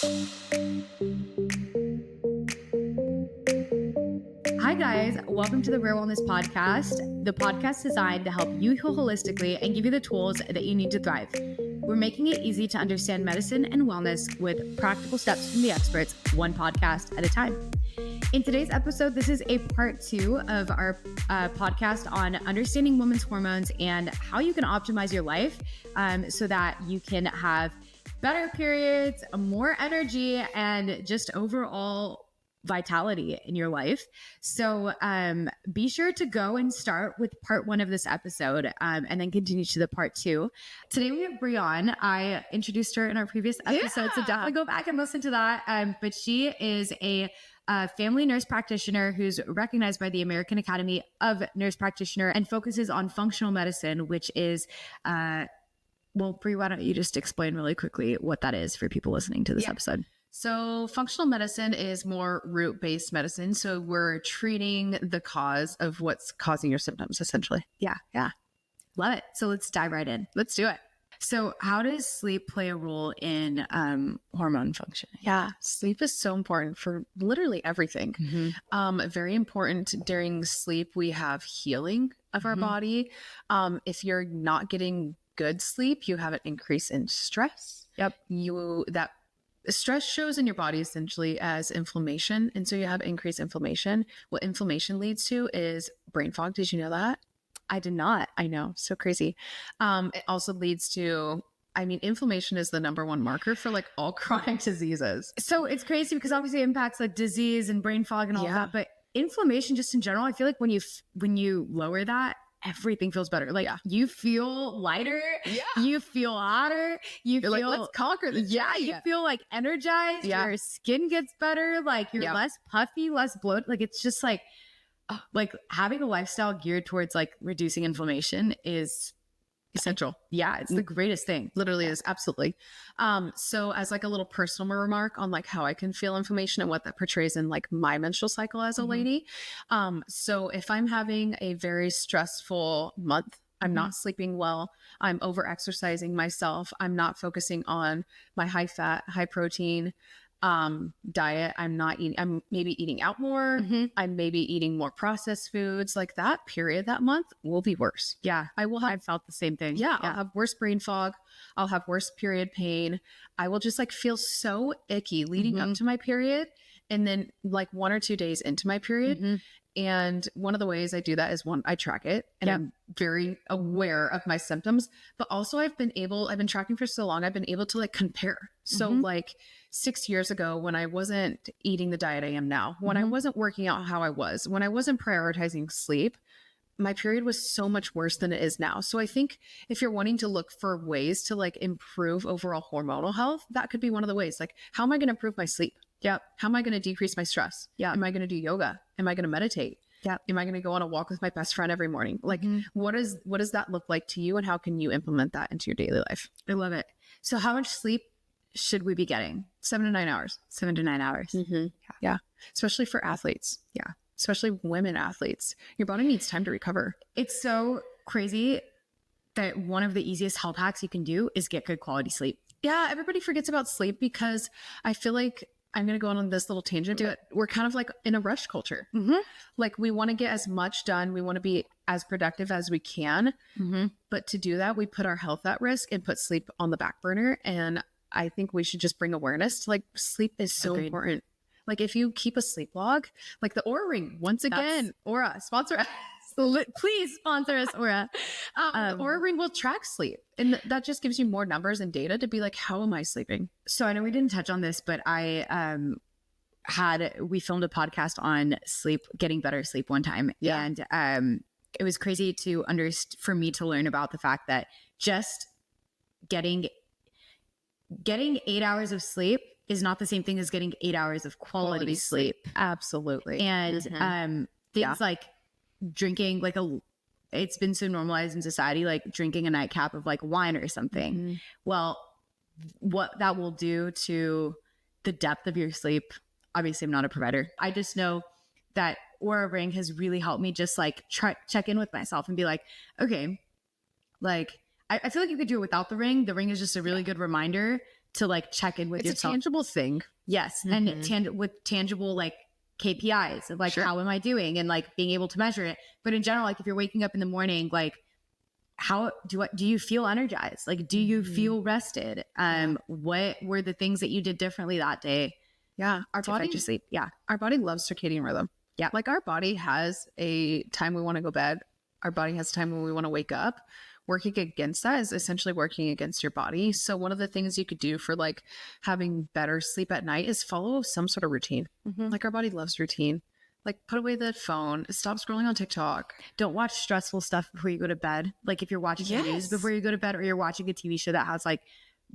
Hi guys, welcome to the Rare Wellness Podcast, the podcast designed to help you heal holistically and give you the tools that you need to thrive. We're making it easy to understand medicine and wellness with practical steps from the experts, one podcast at a time. In today's episode, this is a part 2 of our podcast on understanding women's hormones and how you can optimize your life so that you can have better periods, more energy, and just overall vitality in your life. So be sure to go and start with part 1 of this episode and then continue to the part 2. Today we have Bri on. I introduced her in our previous episode, so definitely go back and listen to that. But she is a family nurse practitioner who's recognized by the American Academy of Nurse Practitioner and focuses on functional medicine, which is well, Bri, why don't you just explain really quickly what that is for people listening to this episode? So functional medicine is more root-based medicine. So we're treating the cause of what's causing your symptoms, essentially. Yeah. Love it. So let's dive right in. Let's do it. So how does sleep play a role in hormone function? Yeah, sleep is so important for literally everything. Very important during sleep. We have healing of our body. If you're not getting good sleep, you have an increase in stress. That stress shows in your body essentially as inflammation. And so you have increased inflammation. What inflammation leads to is brain fog. Did you know that? I did not. I know. So crazy. It also leads to, inflammation is the number one marker for like all chronic diseases. So it's crazy because obviously it impacts like disease and brain fog and all that. But inflammation just in general, I feel like when you lower that, everything feels better. Like you feel lighter, you feel hotter, you're like, let's conquer this. You feel like energized, your skin gets better, like you're less puffy, less bloated. Like it's just like having a lifestyle geared towards like reducing inflammation is essential. Yeah, it's the greatest thing. Literally is. Absolutely. So as like a little personal remark on like how I can feel inflammation and what that portrays in like my menstrual cycle as a lady. So if I'm having a very stressful month, I'm not sleeping well, I'm over exercising myself, I'm not focusing on my high fat, high protein diet, I'm maybe eating out more, I'm maybe eating more processed foods, like that period that month will be worse. I've felt the same thing. I'll have worse brain fog, I'll have worse period pain, I will just like feel so icky leading up to my period, and then like 1 or 2 days into my period. And one of the ways I do that is I track it and I'm very aware of my symptoms, but also I've been tracking for so long, I've been able to like compare. So like 6 years ago when I wasn't eating the diet I am now, when I wasn't working out how I was, when I wasn't prioritizing sleep, my period was so much worse than it is now. So I think if you're wanting to look for ways to like improve overall hormonal health, that could be one of the ways. Like, how am I going to improve my sleep? How am I going to decrease my stress? Am I going to do yoga? Am I going to meditate? Am I going to go on a walk with my best friend every morning? Like, what does that look like to you, and how can you implement that into your daily life? I love it. So how much sleep should we be getting? 7 to 9 hours. 7 to 9 hours. Yeah. Especially for athletes. Especially women athletes. Your body needs time to recover. It's so crazy that one of the easiest health hacks you can do is get good quality sleep. Yeah. Everybody forgets about sleep because I feel like I'm going to go on this little tangent, but we're kind of like in a rush culture. Like we want to get as much done. We want to be as productive as we can. But to do that, we put our health at risk and put sleep on the back burner. And I think we should just bring awareness to like sleep is so important. Like if you keep a sleep log, like the Oura Ring, once again, Oura, sponsor us. Please sponsor us, Oura. The Oura Ring will track sleep. And that just gives you more numbers and data to be like, how am I sleeping? So I know we didn't touch on this, but we filmed a podcast on sleep, getting better sleep one time. And it was crazy for me to learn about the fact that just getting 8 hours of sleep is not the same thing as getting 8 hours of quality sleep. Absolutely. And things like drinking it's been so normalized in society, like drinking a nightcap of like wine or something. Well, what that will do to the depth of your sleep, obviously I'm not a provider. I just know that Oura Ring has really helped me just like check in with myself and be like, okay, like I feel like you could do it without the ring. The ring is just a really good reminder to like check in with it's yourself. a tangible thing. Yes. And with tangible like KPIs of like, how am I doing? And like being able to measure it. But in general, like if you're waking up in the morning, like how do you feel energized? Like, do you feel rested? What were the things that you did differently that day? Yeah. Our body just sleep. Yeah. Our body loves circadian rhythm. Yeah. Like our body has a time we want to go bed. Our body has a time when we want to wake up. Working against that is essentially working against your body. So one of the things you could do for like having better sleep at night is follow some sort of routine. Like our body loves routine. Like put away the phone, stop scrolling on TikTok. Don't watch stressful stuff before you go to bed. Like if you're watching the news before you go to bed, or you're watching a TV show that has like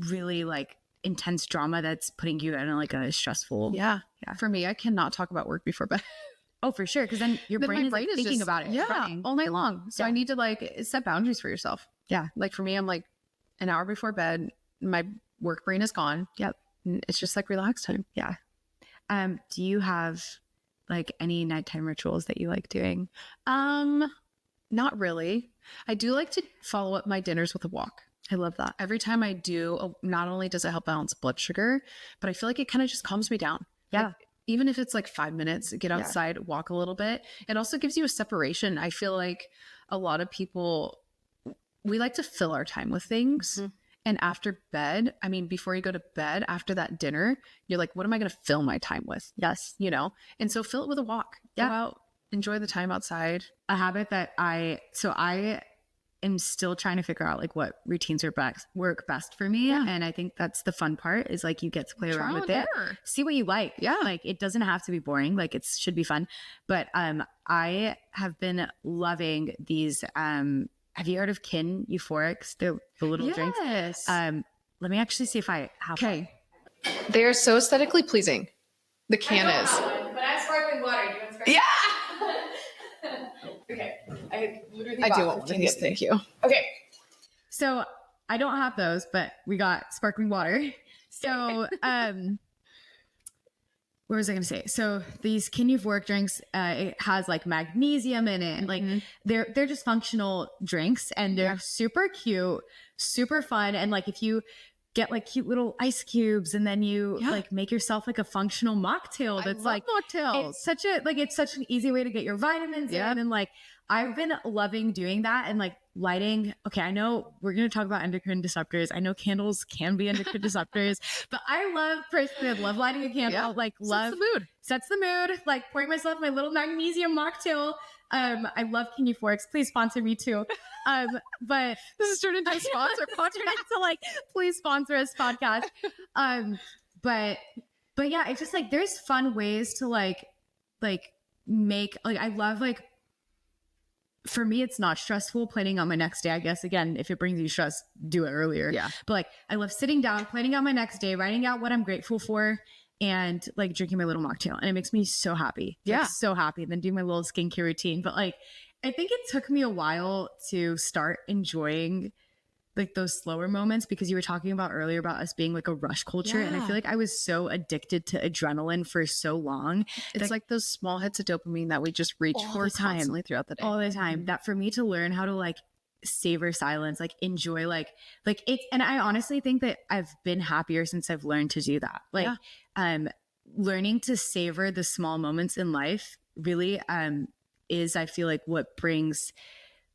really like intense drama that's putting you in like a stressful. Yeah. For me, I cannot talk about work before bed. Oh, for sure. Because then your brain is like thinking just, about it. Yeah, running. all night long. So I need to like set boundaries for yourself. Yeah. Like for me, I'm like an hour before bed, my work brain is gone. Yep. And it's just like relax time. Yeah. Do you have like any nighttime rituals that you like doing? Not really. I do like to follow up my dinners with a walk. I love that. Every time I do, not only does it help balance blood sugar, but I feel like it kind of just calms me down. Yeah. Like, even if it's like 5 minutes, get outside, walk a little bit. It also gives you a separation. I feel like a lot of people, we like to fill our time with things. And after bed, I mean, before you go to bed, after that dinner, you're like, what am I going to fill my time with? Yes. You know? And so fill it with a walk. Yeah. Go out, enjoy the time outside. A habit that I am still trying to figure out like what routines work best for me. And I think that's the fun part is like you get to play around with it. See what you like. Yeah. Like it doesn't have to be boring. Like it should be fun. But I have been loving these have you heard of Kin Euphorics? The little drinks. Yes. Let me actually see if I have one. They are so aesthetically pleasing. The can is. But I have sparkling water. Do you want sparkling? Yeah. Okay. I literally I do bought want one of 15 these. Thank you. Okay. So I don't have those, but we got sparkling water. So what was I going to say? So these Kin Euphoric drinks, it has like magnesium in it. Like they're just functional drinks, and they're super cute, super fun. And like if you get like cute little ice cubes, and then you like make yourself like a functional mocktail that's like mocktails. It's such an easy way to get your vitamins in. And like I've been loving doing that, and like lighting. Okay, I know we're going to talk about endocrine disruptors. I know candles can be endocrine disruptors, but I personally love lighting a candle. Like sets the mood, like pouring myself my little magnesium mocktail. I love Kin Euphorics. Please sponsor me too. But this is turned into a sponsor podcast. So like, please sponsor us podcast. But yeah, it's just like, there's fun ways to like make, like, I love like, for me, it's not stressful planning on my next day. I guess, again, if it brings you stress, do it earlier. Yeah. But like, I love sitting down, planning out my next day, writing out what I'm grateful for, and like drinking my little mocktail. And it makes me so happy. Yeah. Like, so happy. And then do my little skincare routine. But like, I think it took me a while to start enjoying like those slower moments, because you were talking about earlier about us being like a rush culture. And I feel like I was so addicted to adrenaline for so long. It's like those small hits of dopamine that we just reach for constantly throughout the day. All the time. That for me to learn how to like savor silence, like enjoy, like it's, and I honestly think that I've been happier since I've learned to do that. Like, learning to savor the small moments in life really, is, I feel like, what brings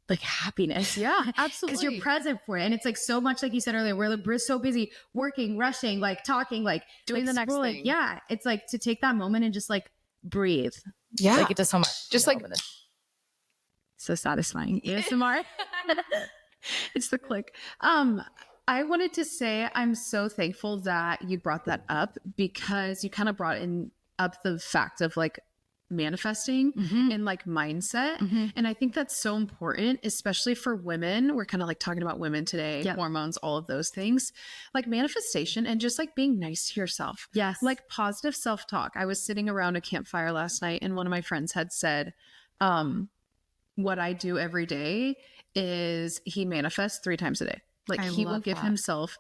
like happiness. Yeah, absolutely. Because you're present for it. And it's like so much, like you said earlier, we're so busy working, rushing, like talking, like doing the next thing. Yeah. It's like to take that moment and just like breathe. Yeah. Like it does so much. Just like, so satisfying. ASMR. It's the click. I wanted to say I'm so thankful that you brought that up, because you kind of brought up the fact of like manifesting and like mindset. And I think that's so important, especially for women. We're kind of like talking about women today, hormones, all of those things, like manifestation and just like being nice to yourself. Yes. Like positive self-talk. I was sitting around a campfire last night, and one of my friends had said, what I do every day is he manifests 3 times a day. Like he will give himself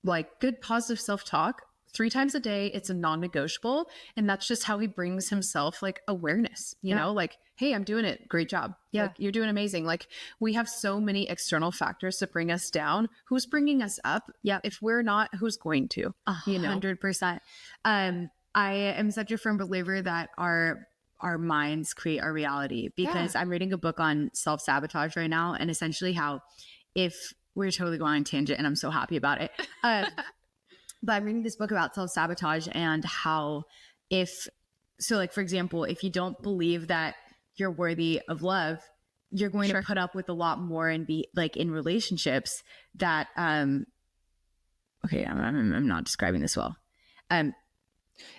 like good positive self-talk 3 times a day. It's a non-negotiable. And that's just how he brings himself like awareness, you know, like, hey, I'm doing it. Great job. Yeah. Like, you're doing amazing. Like, we have so many external factors to bring us down. Who's bringing us up? Yeah. If we're not, who's going to? 100%. I am such a firm believer that our minds create our reality, because I'm reading a book on self-sabotage right now, and essentially how, if we're totally going on a tangent and I'm so happy about it. But I'm reading this book about self-sabotage and how like, for example, if you don't believe that you're worthy of love, you're going to put up with a lot more and be like in relationships that, okay, I'm not describing this well.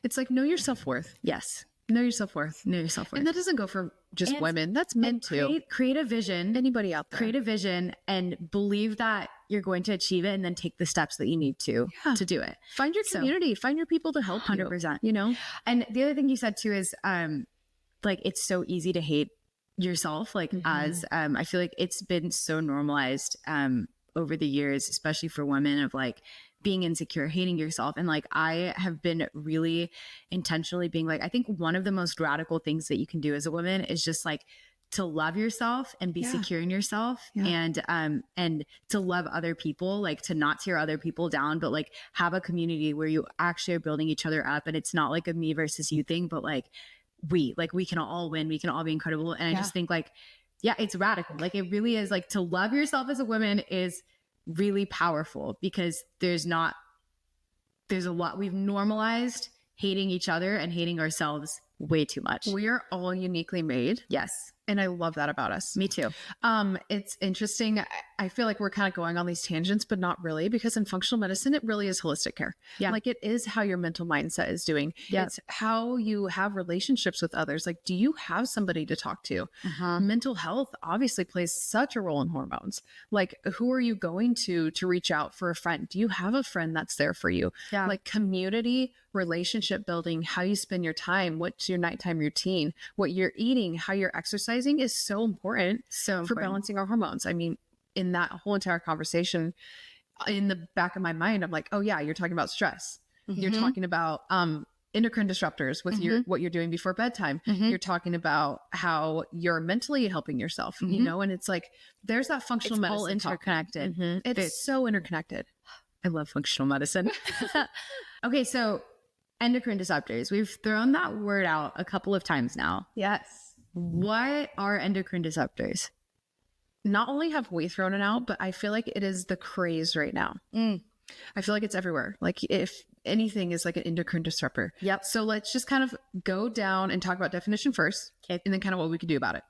It's like, know your self-worth. Yes. Know your self-worth. Know your self-worth. And that doesn't go for just women. That's men too. Create a vision. Anybody out there. Create a vision and believe that you're going to achieve it, and then take the steps that you need to do it. Find your community. Find your people to help 100%. you know? And the other thing you said too is like, it's so easy to hate yourself. Like as I feel like it's been so normalized over the years, especially for women, of like being insecure, hating yourself. And like, I have been really intentionally being like, I think one of the most radical things that you can do as a woman is just like to love yourself and be secure in yourself, and to love other people, like to not tear other people down, but like have a community where you actually are building each other up. And it's not like a me versus you thing, but like we can all win. We can all be incredible. And I just think like, it's radical. Like, it really is. Like, to love yourself as a woman is really powerful, because there's a lot, we've normalized hating each other and hating ourselves way too much. We are all uniquely made. Yes. And I love that about us. Me too. It's interesting. I feel like we're kind of going on these tangents, but not really, because in functional medicine, it really is holistic care. Yeah. Like, it is how your mental mindset is doing. Yeah. It's how you have relationships with others. Like, do you have somebody to talk to? Mental health obviously plays such a role in hormones. Like, who are you going to reach out for a friend? Do you have a friend that's there for you? Yeah. Like, community, relationship building, how you spend your time, what's your nighttime routine, what you're eating, how you're exercising is so important for balancing our hormones. I mean, in that whole entire conversation, in the back of my mind, I'm like, oh yeah, you're talking about stress. You're talking about endocrine disruptors with what you're doing before bedtime. You're talking about how you're mentally helping yourself, you know, and it's like, there's that functional medicine. All interconnected. It's so interconnected. I love functional medicine. Okay. So endocrine disruptors, we've thrown that word out a couple of times now. Yes. What are endocrine disruptors? Not only have we thrown it out, but I feel like it is the craze right now. I feel like it's everywhere. Like, if anything is like an endocrine disruptor. Yep. So let's just kind of go down and talk about definition first, and then kind of what we could do about it.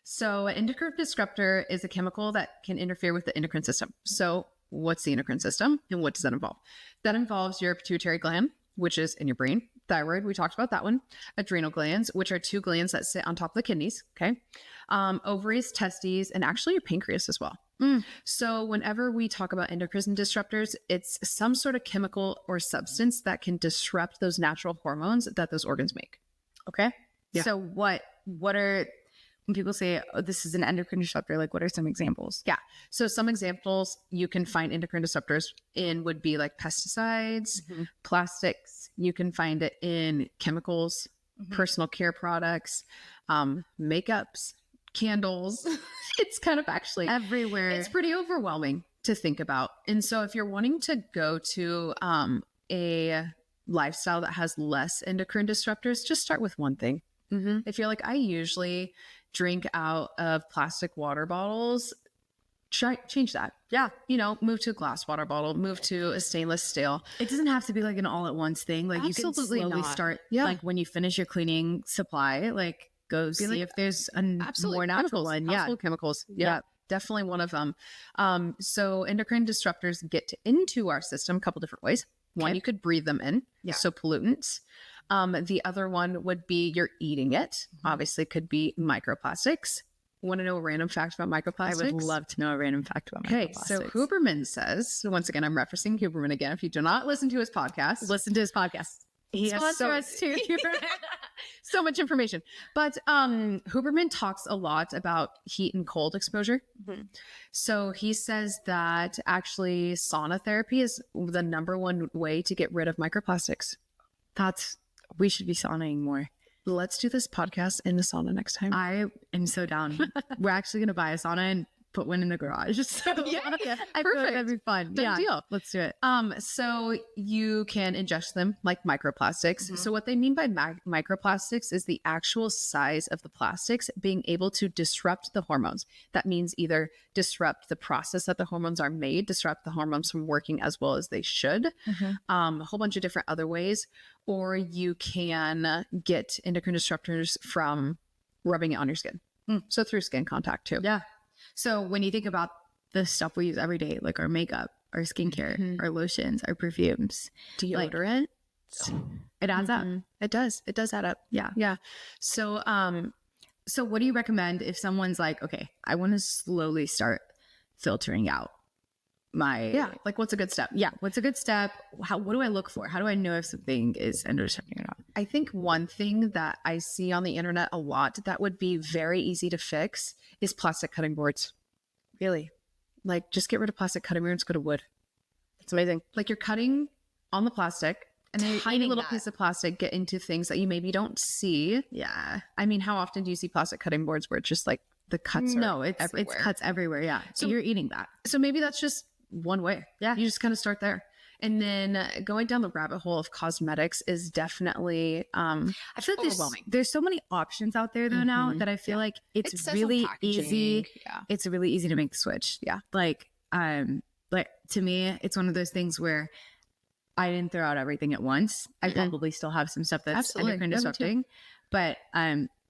So an endocrine disruptor is a chemical that can interfere with the endocrine system. So what's the endocrine system, and what does that involve? That involves your pituitary gland, which is in your brain. Thyroid, we talked about that one. Adrenal glands, which are 2 glands that sit on top of the kidneys. Okay. Ovaries, testes, and actually your pancreas as well. So whenever we talk about endocrine disruptors, it's some sort of chemical or substance that can disrupt those natural hormones that those organs make. Okay. Yeah. So what are, when people say, oh, this is an endocrine disruptor, like, what are some examples? Yeah. So some examples you can find endocrine disruptors in would be like pesticides, plastics. You can find it in chemicals, personal care products, makeups, candles. It's kind of actually everywhere. It's pretty overwhelming to think about. And so if you're wanting to go to a lifestyle that has less endocrine disruptors, just start with one thing. If you're like, I usually drink out of plastic water bottles, change that. Yeah. You know, move to a glass water bottle, move to a stainless steel. It doesn't have to be like an all at once thing. Like, absolutely you can slowly start, like when you finish your cleaning supply, like go see like, if there's a more natural one. Household chemicals. Yeah. Definitely one of them. So endocrine disruptors get into our system a couple different ways. One, you could breathe them in. Yeah. So pollutants. The other one would be you're eating it. Obviously could be microplastics. Want to know a random fact about microplastics? I would love to know a random fact about microplastics. Okay, so Huberman says, so once again, I'm referencing Huberman again. If you do not listen to his podcast, listen to his podcast. He sponsor us too. So much information. But Huberman talks a lot about heat and cold exposure. So he says that actually sauna therapy is the number one way to get rid of microplastics. We should be saunaing more. Let's do this podcast in the sauna next time. I am so down. We're actually going to buy a sauna and put one in the garage. So Yeah, I feel like perfect. that'd be fun. Done deal. Let's do it. So you can ingest them like microplastics. So what they mean by microplastics is the actual size of the plastics being able to disrupt the hormones. That means either disrupt the process that the hormones are made, disrupt the hormones from working as well as they should, a whole bunch of different other ways, or you can get endocrine disruptors from rubbing it on your skin. So through skin contact too. Yeah. So when you think about the stuff we use every day, like our makeup, our skincare, our lotions, our perfumes, Deodorant. it adds up. It does. It does add up. Yeah. Yeah. So, So what do you recommend if someone's like, okay, I want to slowly start filtering out my like what's a good step? what's a good step? What do I look for? How do I know if something is endo-disrupting or not? I think one thing that I see on the internet a lot that would be very easy to fix is plastic cutting boards. Really? Like just get rid of plastic cutting boards, go to wood. It's amazing. Like you're cutting on the plastic and a tiny Hiding little that. piece of plastic get into things that you maybe don't see. Yeah. I mean, how often do you see plastic cutting boards where it's just like the cuts are No, it's everywhere? cuts everywhere. Yeah. So So- you're eating that. So maybe that's just one way. Yeah. You just kind of start there. And then going down the rabbit hole of cosmetics is definitely I feel like overwhelming. there's so many options out there though now that I feel like It it's says on really packaging. easy. Yeah. It's really easy to make the switch. Yeah. Like to me, it's one of those things where I didn't throw out everything at once. I probably still have some stuff that's Absolutely. endocrine Yeah, me too. disrupting, but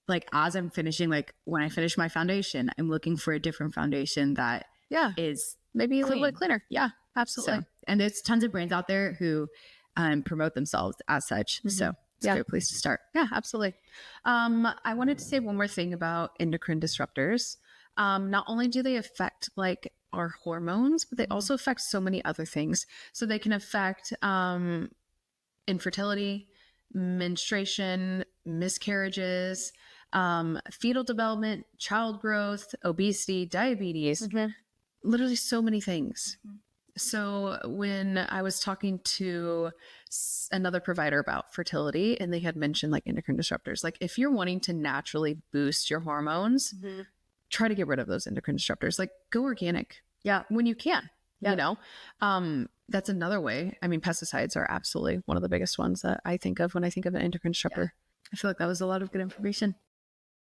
like as I'm finishing, like when I finish my foundation, I'm looking for a different foundation that yeah, is maybe a little clean. bit cleaner. Yeah, absolutely. so. And there's tons of brands out there who promote themselves as such. So it's Yeah. a great place to start. Yeah, absolutely. I wanted to say one more thing about endocrine disruptors. Not only do they affect like our hormones, but they also affect so many other things. So they can affect infertility, menstruation, miscarriages, fetal development, child growth, obesity, diabetes, literally so many things. So when I was talking to another provider about fertility and they had mentioned like endocrine disruptors, like if you're wanting to naturally boost your hormones, try to get rid of those endocrine disruptors, like go organic. Yeah. When you can, Yeah. you know, that's another way. I mean, pesticides are absolutely one of the biggest ones that I think of when I think of an endocrine disruptor. I feel like that was a lot of good information.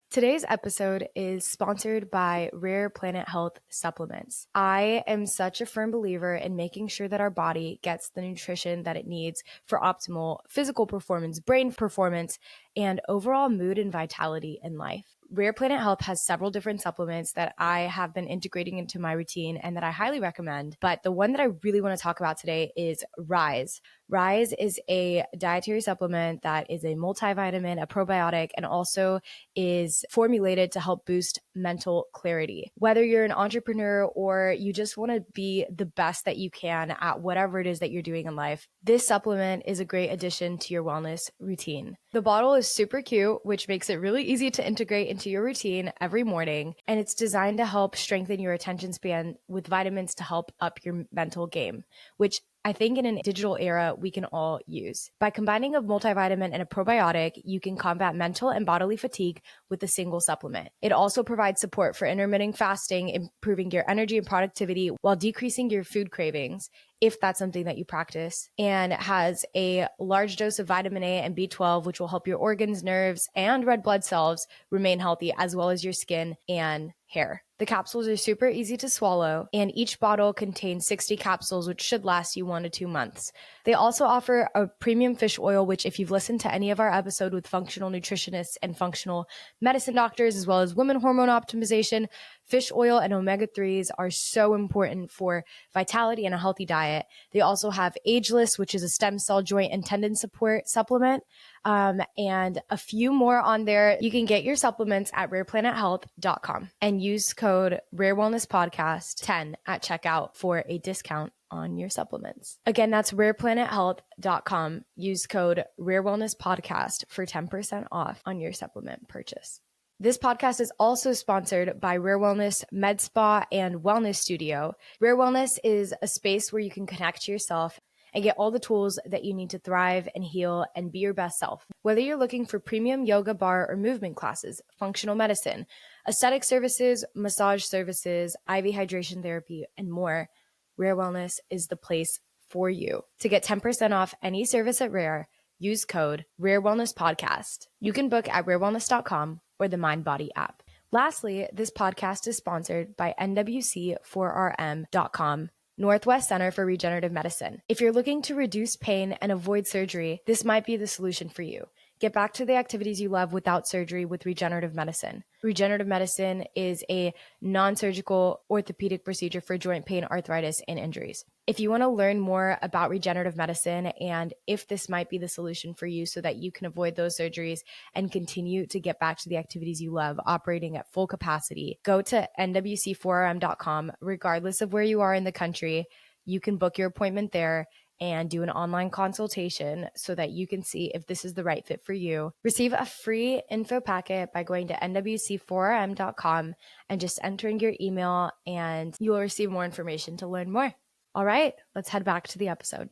Today's episode is sponsored by Rare Planet Health Supplements. I am such a firm believer in making sure that our body gets the nutrition that it needs for optimal physical performance, brain performance, and overall mood and vitality in life. Rare Planet Health has several different supplements that I have been integrating into my routine and that I highly recommend. But the one that I really want to talk about today is Rise. Rise is a dietary supplement that is a multivitamin, a probiotic, and also is formulated to help boost mental clarity. Whether you're an entrepreneur or you just want to be the best that you can at whatever it is that you're doing in life, this supplement is a great addition to your wellness routine. The bottle is super cute, which makes it really easy to integrate into your routine every morning. And it's designed to help strengthen your attention span with vitamins to help up your mental game, which I think in a digital era, we can all use. By combining a multivitamin and a probiotic, you can combat mental and bodily fatigue with a single supplement. It also provides support for intermittent fasting, improving your energy and productivity while decreasing your food cravings, if that's something that you practice, and it has a large dose of vitamin A and B12, which will help your organs, nerves, and red blood cells remain healthy, as well as your skin and hair. The capsules are super easy to swallow, and each bottle contains 60 capsules, which should last you 1 to 2 months. They also offer a premium fish oil, which if you've listened to any of our episode with functional nutritionists and functional medicine doctors, as well as women hormone optimization, fish oil and omega-3s are so important for vitality and a healthy diet. They also have Ageless, which is a stem cell joint and tendon support supplement, and a few more on there. You can get your supplements at rareplanethealth.com and use code RareWellnessPodcast10 at checkout for a discount on your supplements. Again, that's rareplanethealth.com. Use code RareWellnessPodcast for 10% off on your supplement purchase. This podcast is also sponsored by Rare Wellness Med Spa and Wellness Studio. Rare Wellness is a space where you can connect to yourself and get all the tools that you need to thrive and heal and be your best self. Whether you're looking for premium yoga, bar, or movement classes, functional medicine, aesthetic services, massage services, IV hydration therapy, and more, Rare Wellness is the place for you. To get 10% off any service at Rare, use code RareWellnessPodcast. You can book at rarewellness.com or the MindBody app. Lastly, this podcast is sponsored by NWC4RM.com, Northwest Center for Regenerative Medicine. If you're looking to reduce pain and avoid surgery, this might be the solution for you. Get back to the activities you love without surgery with regenerative medicine. Regenerative medicine is a non-surgical orthopedic procedure for joint pain, arthritis, and injuries. If you want to learn more about regenerative medicine and if this might be the solution for you so that you can avoid those surgeries and continue to get back to the activities you love operating at full capacity, go to nwc4rm.com. Regardless of where you are in the country, you can book your appointment there and do an online consultation so that you can see if this is the right fit for you. Receive a free info packet by going to nwc4rm.com and just entering your email, and you will receive more information to learn more. All right, let's head back to the episode.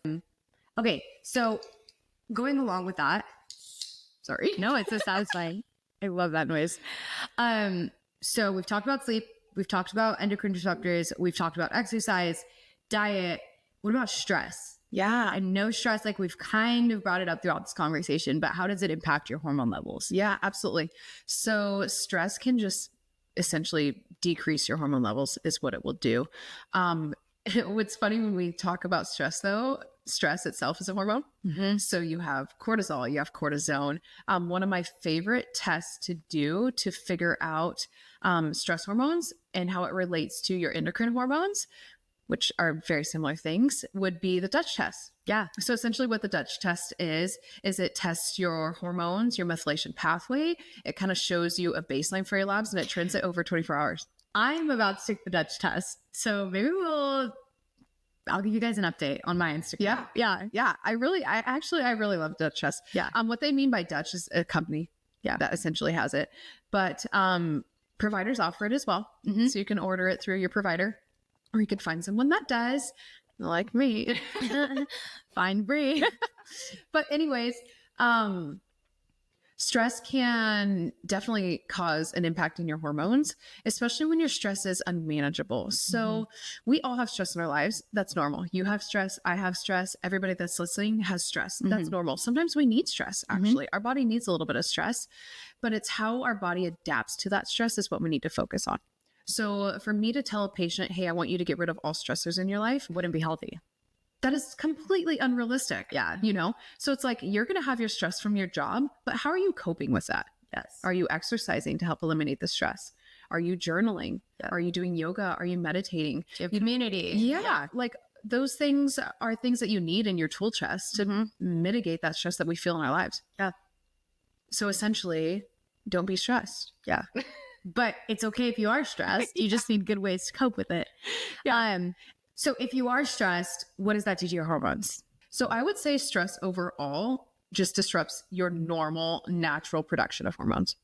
Okay, so going along with that, sorry. No, it's so satisfying. I love that noise. So we've talked about sleep, we've talked about endocrine disruptors, we've talked about exercise, diet. What about stress? Yeah. I know stress, like we've kind of brought it up throughout this conversation, but how does it impact your hormone levels? Yeah, absolutely. So stress can just essentially decrease your hormone levels is what it will do. What's funny when we talk about stress though, stress itself is a hormone. Mm-hmm. So you have cortisol, you have cortisone. One of my favorite tests to do to figure out stress hormones and how it relates to your endocrine hormones, which are very similar things, would be the Dutch test. Yeah. So essentially what the Dutch test is it tests your hormones, your methylation pathway. It kind of shows you a baseline for your labs and it trends it over 24 hours. I'm about to take the Dutch test. So maybe I'll give you guys an update on my Instagram. Yeah. I really love Dutch test. Yeah. What they mean by Dutch is a company that essentially has it. But providers offer it as well. Mm-hmm. So you can order it through your provider. Or you could find someone that does, like me. Find Bri. But anyways, stress can definitely cause an impact in your hormones, especially when your stress is unmanageable. So we all have stress in our lives. That's normal. You have stress. I have stress. Everybody that's listening has stress. That's normal. Sometimes we need stress, actually. Our body needs a little bit of stress, but it's how our body adapts to that stress is what we need to focus on. So for me to tell a patient, hey, I want you to get rid of all stressors in your life, Wouldn't be healthy. that is completely unrealistic. Yeah. You know? So it's like, you're going to have your stress from your job, but how are you coping with that? Yes. Are you exercising to help eliminate the stress? Are you journaling? Yeah. Are you doing yoga? Are you meditating? Do you have community? Yeah. Like those things are things that you need in your tool chest to mitigate that stress that we feel in our lives. Yeah. So essentially, don't be stressed. Yeah. But it's okay if you are stressed. You just need good ways to cope with it. Yeah. So if you are stressed, what does that do to your hormones? So I would say stress overall just disrupts your normal, natural production of hormones.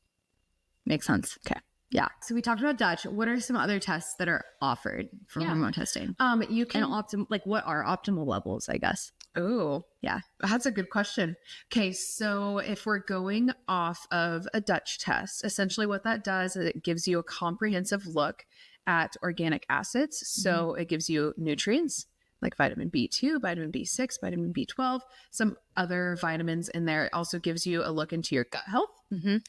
Makes sense. Okay. Yeah. So we talked about Dutch. What are some other tests that are offered for hormone testing? You can And what are optimal levels, I guess? Oh, Yeah. that's a good question. Okay, so if we're going off of a Dutch test, essentially what that does is it gives you a comprehensive look at organic acids. So it gives you nutrients like vitamin B2, vitamin B6, vitamin B12, some other vitamins in there. It also gives you a look into your gut health.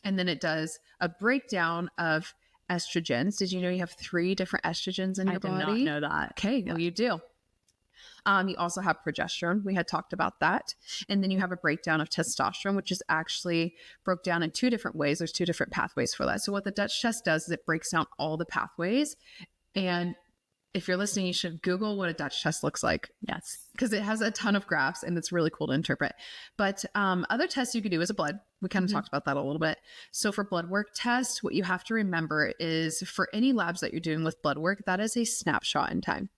And then it does a breakdown of estrogens. Did you know you have 3 different estrogens in your body? I did not know that. Okay, well, you do. You also have progesterone. We had talked about that. And then you have a breakdown of testosterone, which is actually broke down in 2 different ways. There's 2 different pathways for that. So what the Dutch test does is it breaks down all the pathways. And if you're listening, you should Google what a Dutch test looks like. Yes. Because it has a ton of graphs and it's really cool to interpret. But other tests you could do is a blood. We kind of talked about that a little bit. So for blood work tests, what you have to remember is for any labs that you're doing with blood work, that is a snapshot in time.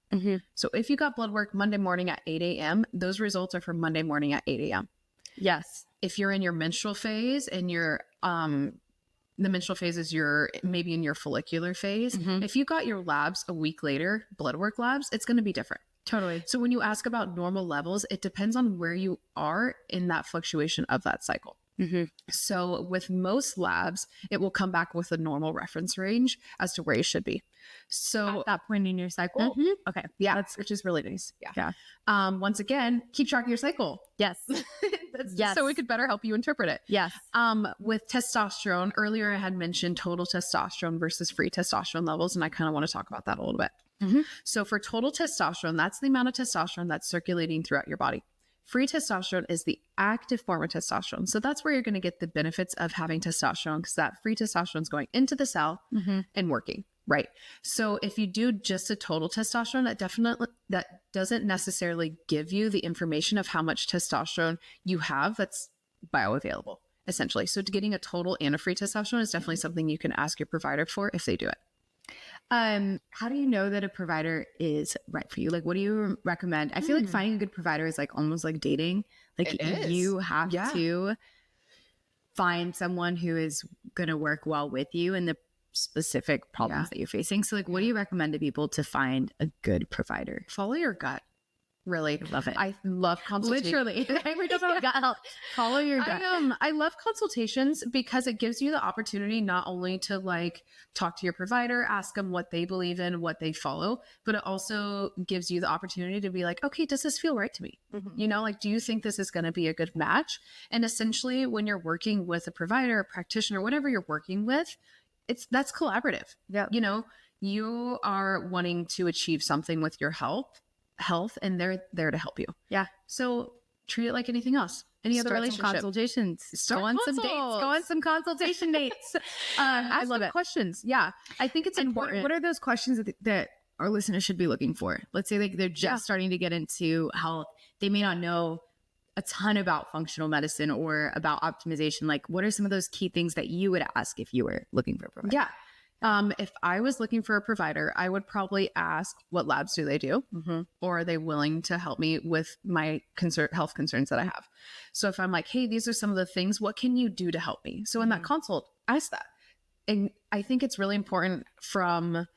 So if you got blood work Monday morning at 8 a.m., those results are for Monday morning at 8 a.m. Yes. If you're in your menstrual phase and the menstrual phase is maybe in your follicular phase, if you got your labs a week later, blood work labs, it's going to be different. Totally. So when you ask about normal levels, it depends on where you are in that fluctuation of that cycle. So with most labs, it will come back with a normal reference range as to where you should be. So At that point in your cycle. Okay. yeah, which is really nice. Yeah. Once again, keep track of your cycle. Yes. Yes. So we could better help you interpret it. Yes. With testosterone, earlier I had mentioned total testosterone versus free testosterone levels, and I kind of want to talk about that a little bit. So for total testosterone, that's the amount of testosterone that's circulating throughout your body. Free testosterone is the active form of testosterone. So that's where you're going to get the benefits of having testosterone, because that free testosterone is going into the cell and working. Right. So if you do just a total testosterone, that doesn't necessarily give you the information of how much testosterone you have that's bioavailable, essentially. So getting a total and a free testosterone is definitely something you can ask your provider for if they do it. How do you know that a provider is right for you? Like, what do you recommend? I feel like finding a good provider is like almost like dating. Like It is. you have to find someone who is going to work well with you and the specific problems that you're facing. So like, what do you recommend to people to find a good provider? Follow your gut. Really Love it. I love consultation. Literally. We're talking about gut health. Follow your gut. I love consultations because it gives you the opportunity not only to like talk to your provider, ask them what they believe in, what they follow, but it also gives you the opportunity to be like, okay, does this feel right to me? You know, like, do you think this is going to be a good match? And essentially when you're working with a provider, a practitioner, whatever you're working with, that's collaborative. Yeah. You know, you are wanting to achieve something with your health, and they're there to help you. Yeah. So treat it like anything else. Any other Start some relationship. consultations. Start Go on some dates. consults. Go on some consultation dates. I Ask love them it. questions. Yeah. I think it's And important. what are those questions that our listeners should be looking for? Let's say like they're just starting to get into health. They may not know a ton about functional medicine or about optimization. Like, what are some of those key things that you would ask if you were looking for a provider? Yeah. If I was looking for a provider, I would probably ask, what labs do they do? Or are they willing to help me with my health concerns that I have? So if I'm like, hey, these are some of the things, what can you do to help me? So in that consult, ask that. And I think it's really important from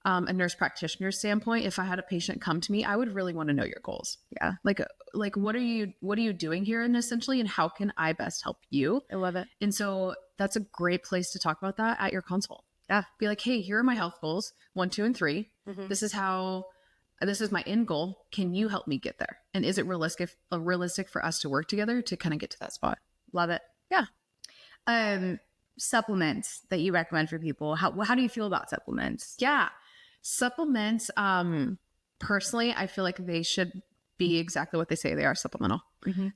a nurse practitioner standpoint. If I had a patient come to me, I would really want to know your goals. Yeah. Like what are you doing here? And essentially, and how can I best help you? I love it. And so that's a great place to talk about that at your consult. Yeah. Be like, hey, here are my health goals, 1, 2, and 3. This is my end goal. Can you help me get there? And is it realistic for us to work together to kind of get to that spot? Love it. Yeah. Supplements that you recommend for people. How do you feel about supplements? Yeah. Supplements, personally, I feel like they should be exactly what they say they are, supplemental.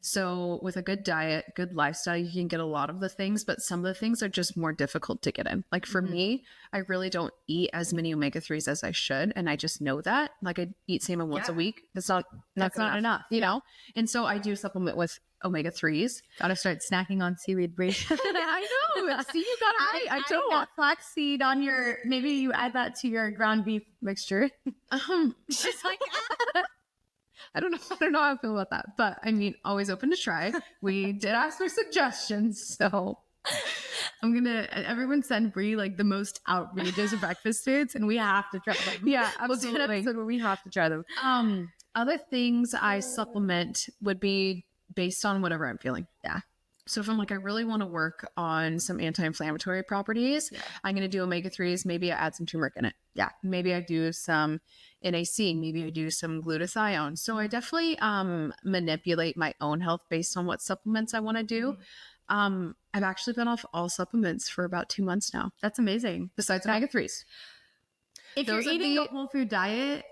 So with a good diet, good lifestyle, you can get a lot of the things, but some of the things are just more difficult to get in. Like for me, I really don't eat as many omega-3s as I should. And I just know that. Like I eat salmon once a week. That's not enough, you know? And so I do supplement with omega-3s. Gotta start snacking on seaweed, Bri. I know. See, you got it right. I don't got flaxseed on your, maybe you add that to your ground beef mixture. Just like, I don't know how I feel about that, but I mean, always open to try. We did ask for suggestions, so everyone send Bri like the most outrageous breakfast foods, and we have to try them. Yeah, We'll do an episode where we have to try them. Other things I supplement would be based on whatever I'm feeling. Yeah. So if I'm like, I really want to work on some anti-inflammatory properties, I'm going to do omega-3s. Maybe I add some turmeric in it. Yeah. Maybe I do some NAC. Maybe I do some glutathione. So I definitely manipulate my own health based on what supplements I want to do. I've actually been off all supplements for about 2 months now. That's amazing. Besides omega-3s. If Those you're are eating a whole food diet,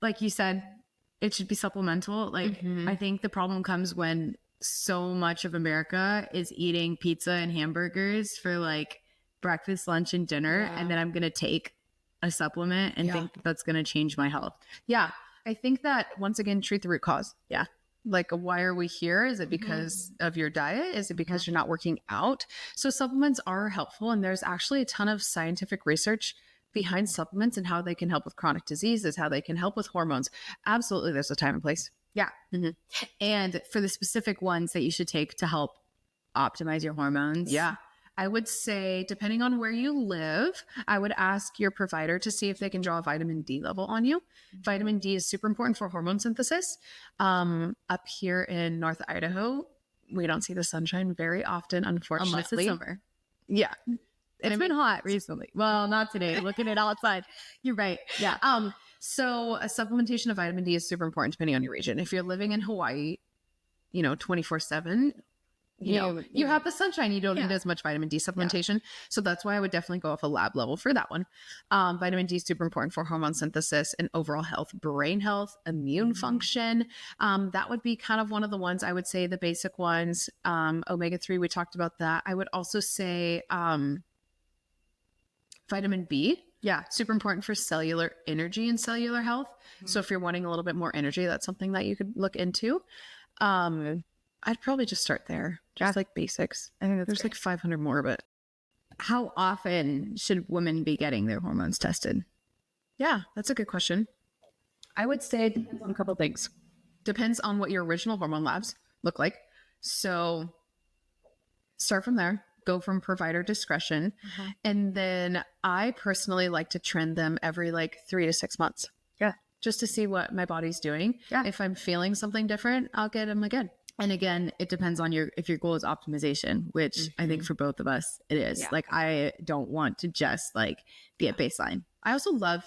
like you said, it should be supplemental. Like I think the problem comes when so much of America is eating pizza and hamburgers for like breakfast, lunch, and dinner. And then I'm going to take a supplement and think that's going to change my health. Yeah. I think that once again, treat the root cause. Yeah. Like, why are we here? Is it because of your diet? Is it because you're not working out? So supplements are helpful. And there's actually a ton of scientific research behind supplements and how they can help with chronic diseases, how they can help with hormones, absolutely there's a time and place. Yeah. And for the specific ones that you should take to help optimize your hormones. Yeah. I would say, depending on where you live, I would ask your provider to see if they can draw a vitamin D level on you. Vitamin D is super important for hormone synthesis. Up here in North Idaho, we don't see the sunshine very often, unfortunately. Unless it's summer. Yeah. It's been hot recently. Well, not today. Looking at outside. You're right. Yeah. So a supplementation of vitamin D is super important depending on your region. If you're living in Hawaii, 24/7, you have the sunshine. You don't need as much vitamin D supplementation. So that's why I would definitely go off a lab level for that one. Vitamin D is super important for hormone synthesis and overall health, brain health, immune function. That would be kind of one of the ones I would say, the basic ones. Omega-3, we talked about that. I would also say vitamin B. Yeah, super important for cellular energy and cellular health. So if you're wanting a little bit more energy, that's something that you could look into. I'd probably just start there, just like basics. I think there's like 500 more, but how often should women be getting their hormones tested? Yeah, that's a good question. I would say it depends on a couple of things. Depends on what your original hormone labs look like. So start from there. Go from provider discretion. And then I personally like to trend them every 3 to 6 months. Yeah. Just to see what my body's doing. Yeah. If I'm feeling something different, I'll get them again. And again, it depends on if your goal is optimization, which I think for both of us, it is. Yeah. I don't want to just be at baseline. I also love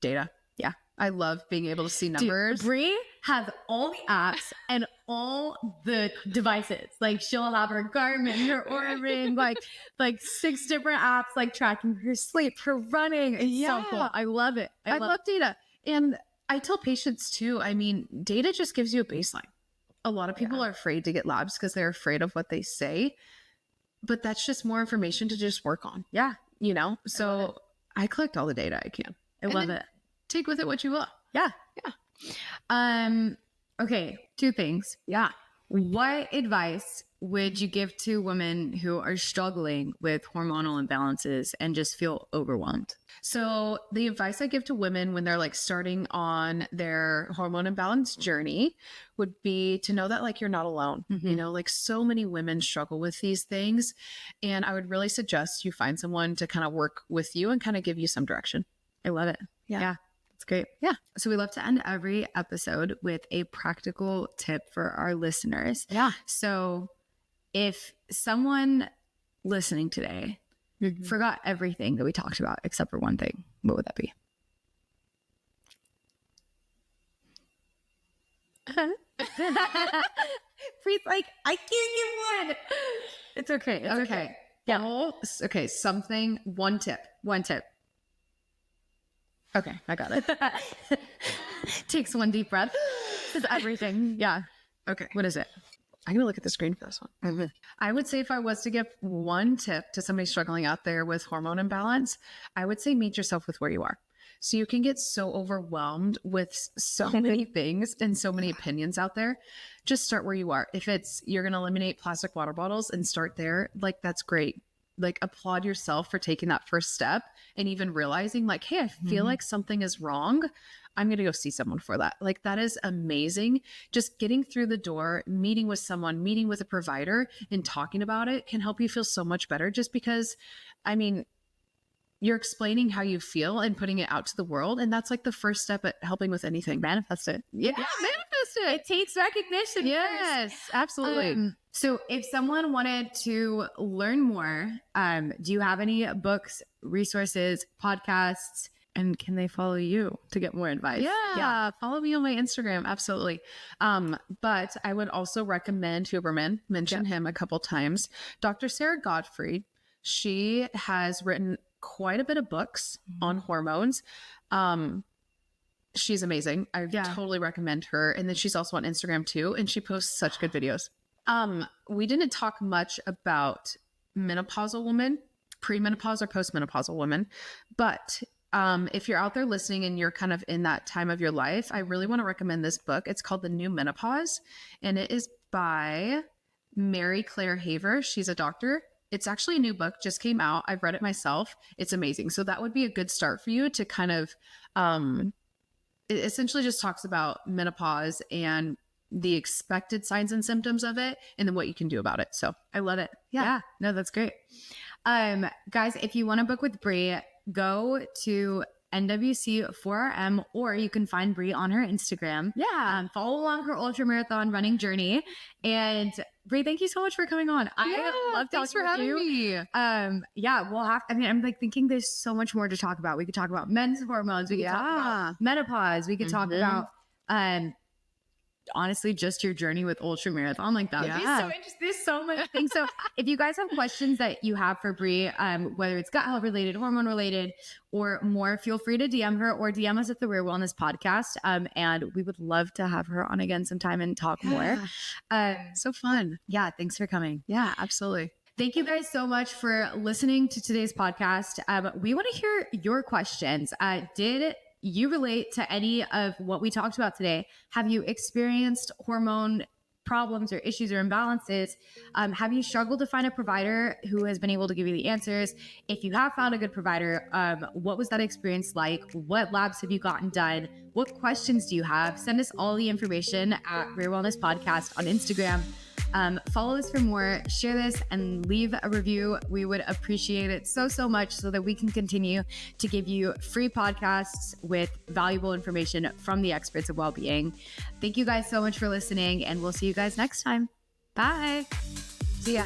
data. Yeah. I love being able to see numbers. Dude, Bri has all the apps and all the devices. She'll have her Garmin, her Oura Ring, like 6 different apps, tracking her sleep, her running. It's so cool. I love it. I love data. And I tell patients too, data just gives you a baseline. A lot of people are afraid to get labs because they're afraid of what they say, but that's just more information to just work on. Yeah. So I collect all the data I can. I love it. Take with it what you will. Yeah. Yeah. Okay. 2 things. Yeah. What advice would you give to women who are struggling with hormonal imbalances and just feel overwhelmed? So the advice I give to women when they're starting on their hormone imbalance journey would be to know that you're not alone. So many women struggle with these things. And I would really suggest you find someone to kind of work with you and kind of give you some direction. I love it. Yeah. That's great. Yeah. So we love to end every episode with a practical tip for our listeners. Yeah. So if someone listening today forgot everything that we talked about except for one thing, what would that be? Bree's I can't get one. It's okay. It's okay. Yeah. Okay. One tip. Okay. I got it. Takes one deep breath. This is everything. Yeah. Okay. What is it? I'm going to look at the screen for this one. I would say if I was to give one tip to somebody struggling out there with hormone imbalance, I would say meet yourself with where you are. So you can get so overwhelmed with so many things and so many opinions out there. Just start where you are. If it's you're going to eliminate plastic water bottles and start there, that's great. Applaud yourself for taking that first step and even realizing hey, I feel like something is wrong. I'm going to go see someone for that. That is amazing. Just getting through the door, meeting with someone, meeting with a provider and talking about it can help you feel so much better just because, you're explaining how you feel and putting it out to the world. And that's the first step at helping with anything. Manifest it. Yeah, manifest it. It takes recognition. Yes, absolutely. So if someone wanted to learn more, do you have any books, resources, podcasts, and can they follow you to get more advice? Yeah. Follow me on my Instagram. Absolutely. But I would also recommend Huberman, mention him a couple times. Dr. Sarah Gottfried, she has written quite a bit of books on hormones. She's amazing. I totally recommend her. And then she's also on Instagram too. And she posts such good videos. We didn't talk much about menopausal women, premenopausal or postmenopausal women, but if you're out there listening and you're kind of in that time of your life, I really want to recommend this book. It's called The New Menopause, and it is by Mary Claire Haver. She's a doctor. It's actually a new book, just came out. I've read it myself. It's amazing. So that would be a good start for you to kind of, it essentially just talks about menopause and the expected signs and symptoms of it, and then what you can do about it. So I love it. Yeah. No, that's great. Guys, if you want to book with Bri, go to NWC4RM, or you can find Bri on her Instagram. Yeah. Follow along her ultra marathon running journey. And Bri, thank you so much for coming on. I love thanks for talking having with you. me. Yeah, we'll have, I mean, I'm like thinking there's so much more to talk about. We could talk about men's hormones. We could talk about menopause. We could talk about, honestly, just your journey with ultra marathon. Like that would be so interesting. There's so many things. So if you guys have questions that you have for Bri, whether it's gut health related, hormone related, or more, feel free to DM her or DM us at the Rare Wellness Podcast. And we would love to have her on again sometime and talk more. So fun. Yeah. Thanks for coming. Yeah, absolutely. Thank you guys so much for listening to today's podcast. We want to hear your questions. Did you relate to any of what we talked about today? Have you experienced hormone problems or issues or imbalances? Have you struggled to find a provider who has been able to give you the answers? If you have found a good provider, what was that experience like? What labs have you gotten done? What questions do you have? Send us all the information at Rare Wellness Podcast on Instagram. Follow us for more, share this, and leave a review. We would appreciate it so much, so that we can continue to give you free podcasts with valuable information from the experts of well-being. Thank you guys so much for listening, and we'll see you guys next time. Bye. See ya.